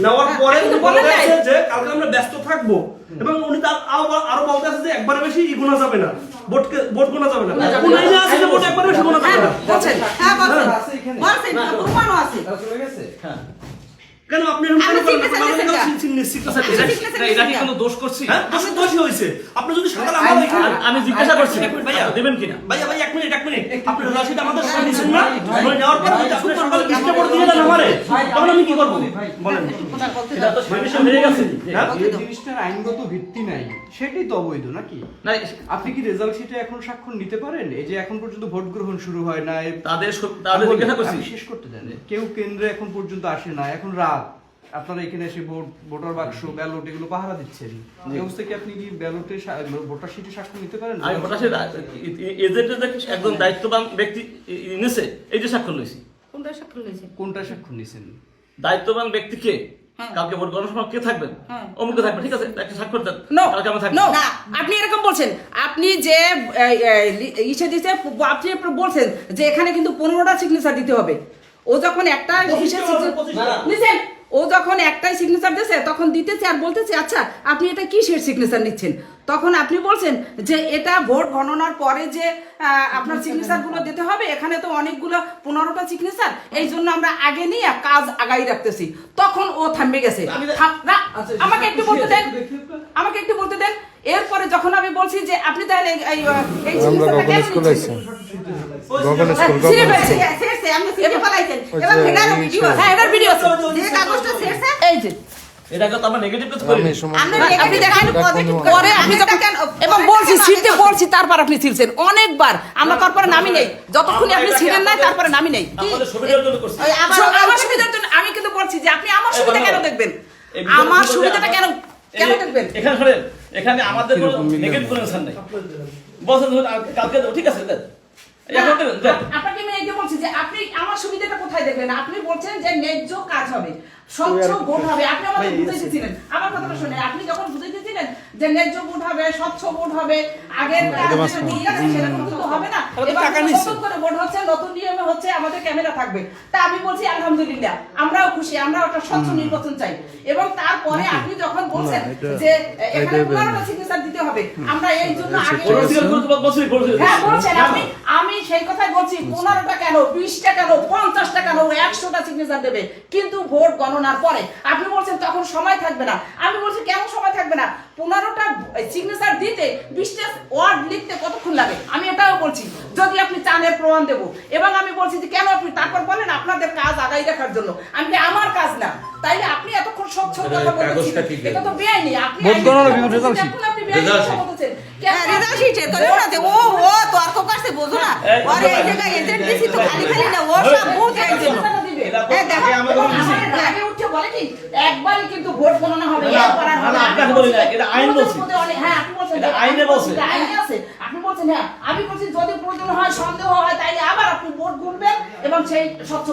নেওয়ার পরে যে কালকে আমরা ব্যস্ত থাকবো এবং উনি তার আরো বলতে আছে যে একবারে বেশি গোনা যাবে না, ভোট গোনা যাবে না। কোন আইনে আছে যে ভোট একবারে বেশি গোনা যাবে না? বলছেন হ্যাঁ বলছেন বলছেন প্রমাণও আছে। চলে গেছে। হ্যাঁ কেন আপনি এরকম কেন বলেন? এটা কি কোনো দোষ করছি? হ্যাঁ দোষী হয়েছে। আপনি যদি সকালে আমার এখানে আমি জিজ্ঞাসা করছি ভাইয়া দেবেন কিনা? ভাইয়া এক মিনিট আপনি রাশিদ আমাদের সাথে নিছেন না? ধরে নেওয়ার পর যদি আপনি সকালে 20টা ভোট দিয়ে দেন আমারে, তখন আমি কি করব বলেন? এটা তো সীমারেশন হয়ে গেছে। হ্যাঁ এই জিনিসটার আইনগত ভিত্তি নাই, সেটাই তো অবৈধ নাকি? না আপনি কি রেজাল্ট শিটে এখন স্বাক্ষর নিতে পারেন? এই যে এখন পর্যন্ত ভোট গ্রহণ শুরু হয় না, তাদের জিজ্ঞাসা করছি। আমি শেষ করতে দেন। কেউ কেন্দ্রে এখন পর্যন্ত আসে না, এখন রাত, আপনারা এখানে এসে ভোটার বাক্স ব্যালট এগুলো পাহারা দিচ্ছেন। এই অবস্থায় কি আপনি কি ব্যালটে ভোটার শিটে স্বাক্ষর নিতে পারেন? আমি ভোটার শিট এজেন্টের একজন দায়িত্ববান ব্যক্তি নিছে, এই যে স্বাক্ষর লইছি। কোনটা স্বাক্ষর নিয়েছেন? কোনটা স্বাক্ষর নিছেন? দায়িত্ববান ব্যক্তিকে হ্যাঁ। কালকে ভোট গণনার সময় কে থাকবেন? হ্যাঁ। অমুকে থাকবে, ঠিক আছে, একটা স্বাক্ষর দেন। নো কালকে আমরা থাকবো। নো না, আপনি এরকম বলছেন। আপনি যে ইসে দিতে আপনি বলছেন যে এখানে কিন্তু 15টা সিগনেচার দিতে হবে। ও যখন একটা নিছেন, ও যখন একটাই সিগনেচার দিয়েছে তখন দিতেছে আর বলতেছে আচ্ছা আপনি এটা কিসের সিগনেচার নিচ্ছেন, তখন আপনি বলছেন যে এটা ভোট গণনার পরে যে আপনার সিগনেচার গুলো দিতে হবে, এখানে তো অনেকগুলো 15টা সিগনেচার, এই জন্য আমরা আগে নিয়ে কাজ আগাই রাখতেছি। তখন ও থামবে গেছে। আমাকে একটু বলতে দেন, আমাকে একটু বলতে দেন। এরপরে যখন আমি বলছি যে আপনি তাহলে এই সিগনেচারটা কেন নিচ্ছেন? এটাকে তো আমরা নেগেটিভ কাজ করি। তারপর আপনি ছিলছেন অনেকবার, আমরা তারপরে নামি নেই, যতক্ষণ আপনি ছিলেন না তারপরে নামি নেই। আমাদের সুবিধার জন্য করছি। আমার সুবিধার জন্য আমি কিন্তু বলছি যে আপনি আমার সুবিধা কেন দেখবেন, আমার সুবিধাটা কেন কেন দেখবেন? এখানে শুনেন, এখানে আমাদের কোনো নেগেটিভ কোনো ইনসান নাই। বলছেন কালকে দেবো, ঠিক আছে দেন। এখন দেবেন দেন। আপনাকে আমি এইটা বলছি যে আপনি আমার সুবিধাটা কোথায় দেখবেন? আপনি বলছেন যে ন্যায্য কাজ হবে, স্বচ্ছ ভোট হবে। আপনি আমাকে বুঝাইতেছিলেন, আমার কথাটা শুনে আপনি যখন বুঝাইতেছিলেন যে ন্যায্য ভোট হবে, স্বচ্ছ ভোট হবে, আগের কাজ দিয়ে আছে সেরকম কিন্তু হবে না। এবার নতুন করে ভোট হচ্ছে, নতুন নিয়মে হচ্ছে, আমাদের ক্যামেরা থাকবে। তা আমি বলছি আলহামদুলিল্লাহ, আমরাও খুশি, আমরা একটা স্বচ্ছ নির্বাচন চাই। এবং তারপরে আপনি যখন বলছেন যে এখানে 15টা সিগনেচার দিতে হবে, আমরা এই জন্য আগে হ্যাঁ বলছেন আপনি, আমি সেই কথাই বলছি 15টা কেন, 20টা কেন, 50টা কেন, 100টা সিগনেচার দেবে, কিন্তু ভোট গণনার পরে। আপনি বলছেন তখন সময় থাকবে না, আমি বলছি কেন সময় থাকবে না? 15টা সিগনেচার দিতে 20টা ওয়ার্ড লিখতে কতক্ষণ লাগে? আমি এটাও বলছি, যদি আপনি চানের প্রমাণ দেব। এবং আমি বলছি যে কেন আপনি তারপর বলেন আপনাদের কাজ আগাই রাখার জন্য, আমি আমার কাজ না, তাইলে আপনি এতক্ষণ স্বচ্ছ কথা বলতেছেন, এটা তো বেআইনি। আপনি ভোট গণনার আপনি বেআইনি কথা বলতেছেন। রেজাল্ট শিটে তো না যে ও তর্ক করছে, বুঝো না? আর এই জায়গায় এজেন্ট দিছি তো খালি খালি না, ও সব ভোট এর জন্য। হ্যাঁ দেখো আমাদের আগে উঠে বলে কি একবারই কিন্তু ভোট গণনা হবে, এরপর আর হবে না। আপনাকে বলি না, এটা আইন বলছে। হ্যাঁ আপনি বলছেন এটা আইনে বলছে, আইনে আছে। আপনি বলছেন হ্যাঁ, আমি বলছি যদি প্রয়োজন হয়, সন্দেহ হয়, তাইলে আবার আপনি ভোট গুনবেন এবং সেই স্বচ্ছ